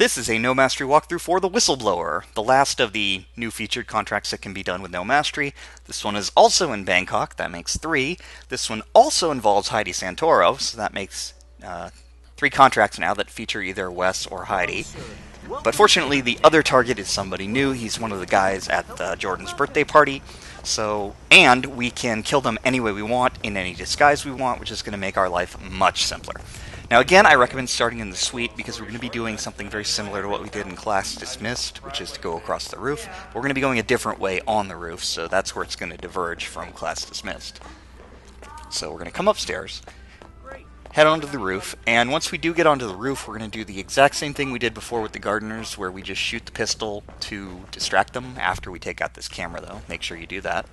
This is a no mastery walkthrough for the Whistleblower, the last of the new featured contracts that can be done with no mastery. This one is also in Bangkok, that makes 3. This one also involves Heidi Santoro, so that makes 3 contracts now that feature either Wes or Heidi. But fortunately, the other target is somebody new. He's one of the guys at Jordan's birthday party. And we can kill them any way we want, in any disguise we want, which is going to make our life much simpler. Now again, I recommend starting in the suite because we're going to be doing something very similar to what we did in Class Dismissed, which is to go across the roof. But we're going to be going a different way on the roof, so that's where it's going to diverge from Class Dismissed. So we're going to come upstairs, head onto the roof, and once we do get onto the roof, we're going to do the exact same thing we did before with the gardeners, where we just shoot the pistol to distract them after we take out this camera, though. Make sure you do that.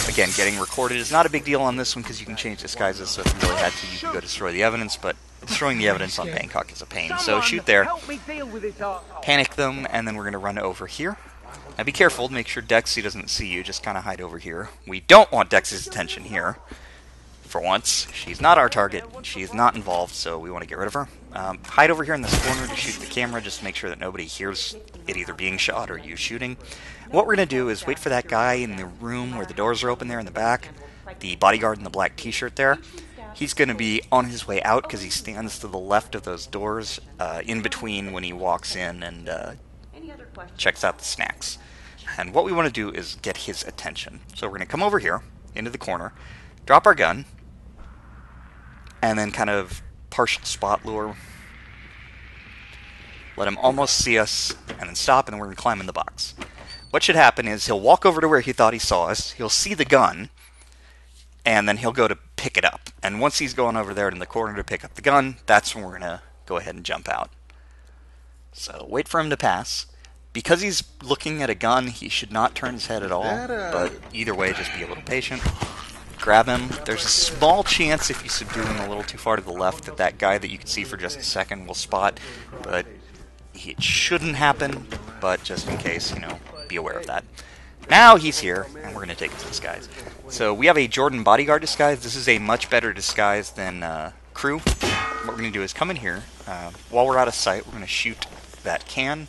Again, getting recorded is not a big deal on this one because you can change disguises, so if you really had to, you can go destroy the evidence, but destroying the evidence on Bangkok is a pain. So shoot there, panic them, and then we're going to run over here. Now be careful, make sure Dexy doesn't see you, just kind of hide over here. We don't want Dexy's attention here. For once, she's not our target, she's not involved, so we want to get rid of her. Hide over here in this corner to shoot the camera, just to make sure that nobody hears it either being shot or you shooting. What we're going to do is wait for that guy in the room where the doors are open there in the back, the bodyguard in the black t-shirt there. He's going to be on his way out because he stands to the left of those doors, in between when he walks in and checks out the snacks. And what we want to do is get his attention. So we're going to come over here, into the corner, drop our gun, and then kind of partial spot lure. Let him almost see us, and then stop, and then we're going to climb in the box. What should happen is he'll walk over to where he thought he saw us, he'll see the gun, and then he'll go to pick it up. And once he's going over there in the corner to pick up the gun, that's when we're going to go ahead and jump out. So wait for him to pass. Because he's looking at a gun, he should not turn his head at all, but either way, just be a little patient. Grab him. There's a small chance if you subdue him a little too far to the left that that guy that you can see for just a second will spot, but it shouldn't happen, but just in case, be aware of that. Now he's here, and we're going to take his disguise. So we have a Jordan bodyguard disguise. This is a much better disguise than crew. What we're going to do is come in here. While we're out of sight, we're going to shoot that can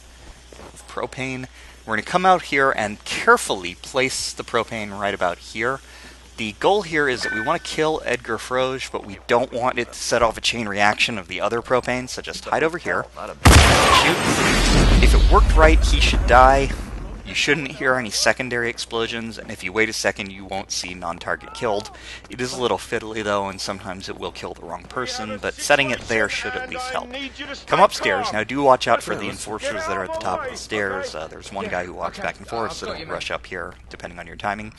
of propane. We're going to come out here and carefully place the propane right about here. The goal here is that we want to kill Edgar Froge, but we don't want it to set off a chain reaction of the other propane, so just hide over here. Shoot. If it worked right, he should die. You shouldn't hear any secondary explosions, and if you wait a second, you won't see non-target killed. It is a little fiddly, though, and sometimes it will kill the wrong person, but setting it there should at least help. Come upstairs. Now, do watch out for the enforcers that are at the top of the stairs. There's one guy who walks back and forth, so don't rush up here, depending on your timing.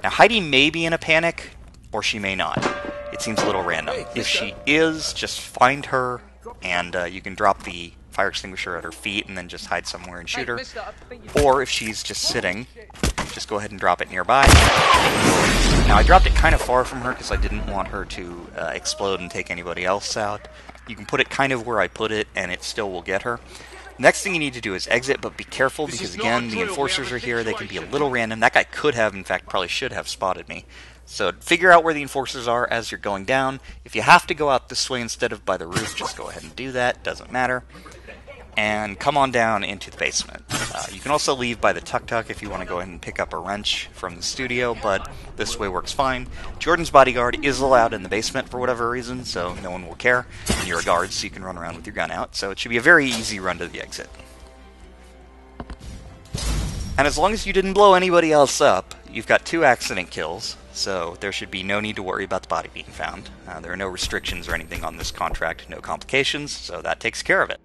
Now, Heidi may be in a panic, or she may not. It seems a little random. If she is, just find her, and you can drop the fire extinguisher at her feet and then just hide somewhere and shoot her. Or if she's just sitting, just go ahead and drop it nearby. Now, I dropped it kind of far from her because I didn't want her to explode and take anybody else out. You can put it kind of where I put it, and it still will get her. Next thing you need to do is exit, but be careful because, again, the enforcers are here. They can be a little random. That guy could have, in fact, probably should have spotted me. So figure out where the enforcers are as you're going down. If you have to go out this way instead of by the roof, just go ahead and do that. Doesn't matter. And come on down into the basement. You can also leave by the tuk-tuk if you want to go ahead and pick up a wrench from the studio, but this way works fine. Jordan's bodyguard is allowed in the basement for whatever reason, so no one will care. And you're a guard, so you can run around with your gun out, so it should be a very easy run to the exit. And as long as you didn't blow anybody else up, you've got 2 accident kills, so there should be no need to worry about the body being found. There are no restrictions or anything on this contract, no complications, so that takes care of it.